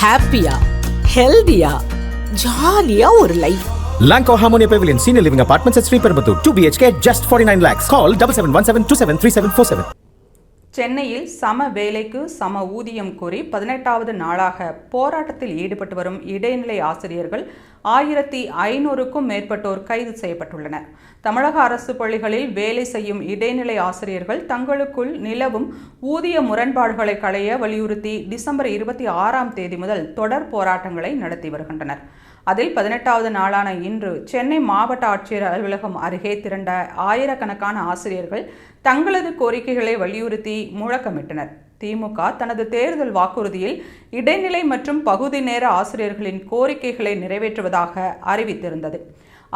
ஹாப்பியா, ஹெல்தியா, ஜாலியா ஒரு life. Lanco Harmonia Pavilion Senior Living Apartments at Sri Perambuttur 2 BHK just 49 lakhs. Call 7717273747. சென்னையில் சம வேலைக்கு சம ஊதியம் கோரி 18வது நாளாக போராட்டத்தில் ஈடுபட்டு வரும் இடைநிலை ஆசிரியர்கள் 1500க்கும் மேற்பட்டோர் கைது செய்யப்பட்டுள்ளனர். தமிழக அரசு பள்ளிகளில் வேலை செய்யும் இடைநிலை ஆசிரியர்கள் தங்களுக்குள் நிலவும் ஊதிய முரண்பாடுகளை களைய வலியுறுத்தி டிசம்பர் 26ஆம் தேதி முதல் தொடர் போராட்டங்களை நடத்தி வருகின்றனர். அதில் 18வது நாளான இன்று சென்னை மாவட்ட ஆட்சியர் அலுவலகம் அருகே திரண்ட ஆயிரக்கணக்கான ஆசிரியர்கள் தங்களது கோரிக்கைகளை வலியுறுத்தி முழக்கமிட்டனர். திமுக தனது தேர்தல் வாக்குறுதியில் இடைநிலை மற்றும் பகுதி நேர ஆசிரியர்களின் கோரிக்கைகளை நிறைவேற்றுவதாக அறிவித்திருந்தது.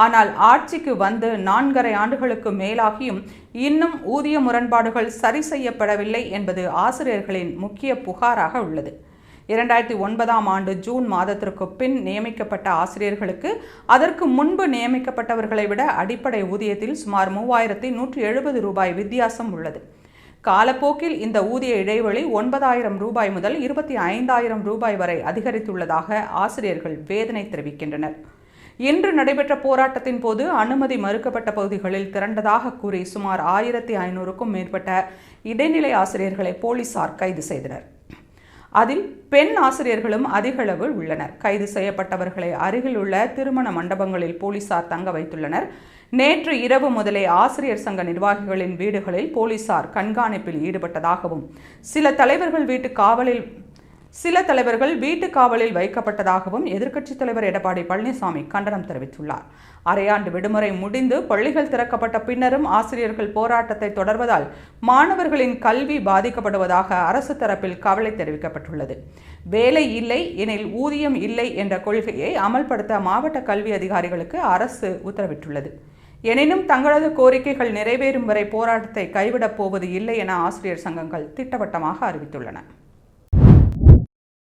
ஆனால் ஆட்சிக்கு வந்து 4½ ஆண்டுகளுக்கு மேலாகியும் இன்னும் ஊதிய முரண்பாடுகள் சரி செய்யப்படவில்லை என்பது ஆசிரியர்களின் முக்கிய புகாராக உள்ளது. 2009ஆம் ஆண்டு ஜூன் மாதத்திற்கு பின் நியமிக்கப்பட்ட ஆசிரியர்களுக்கு அதற்கு முன்பு நியமிக்கப்பட்டவர்களை விட அடிப்படை ஊதியத்தில் சுமார் 3170 ரூபாய் வித்தியாசம் உள்ளது. காலப்போக்கில் இந்த ஊதிய இடைவெளி 9000 ரூபாய் முதல் 25000 ரூபாய் வரை அதிகரித்துள்ளதாக ஆசிரியர்கள் வேதனை தெரிவிக்கின்றனர். இன்று நடைபெற்ற போராட்டத்தின் போது அனுமதி மறுக்கப்பட்ட பகுதிகளில் திரண்டதாக கூறி சுமார் 1500க்கும் மேற்பட்ட இடைநிலை ஆசிரியர்களை போலீசார் கைது செய்தனர். அதில் பெண் ஆசிரியர்களும் அதிகளவு உள்ளனர். கைது செய்யப்பட்டவர்களை அருகில் உள்ள திருமண மண்டபங்களில் போலீசார் தங்க வைத்துள்ளனர். நேற்று இரவு முதலே ஆசிரியர் சங்க நிர்வாகிகளின் வீடுகளில் போலீசார் கண்காணிப்பில் ஈடுபட்டதாகவும் சில தலைவர்கள் வீட்டு காவலில் வைக்கப்பட்டதாகவும் எதிர்க்கட்சித் தலைவர் எடப்பாடி பழனிசாமி கண்டனம் தெரிவித்துள்ளார். அரையாண்டு விடுமுறை முடிந்து பள்ளிகள் திறக்கப்பட்ட பின்னரும் ஆசிரியர்கள் போராட்டத்தை தொடர்வதால் மாணவர்களின் கல்வி பாதிக்கப்படுவதாக அரசு தரப்பில் கவலை தெரிவிக்கப்பட்டுள்ளது. வேலை இல்லை எனில் ஊதியம் இல்லை என்ற கொள்கையை அமல்படுத்த மாவட்ட கல்வி அதிகாரிகளுக்கு அரசு உத்தரவிட்டுள்ளது. எனினும் தங்களது கோரிக்கைகள் நிறைவேறும் வரை போராட்டத்தை கைவிடப் போவது இல்லை என ஆசிரியர் சங்கங்கள் திட்டவட்டமாக அறிவித்துள்ளன.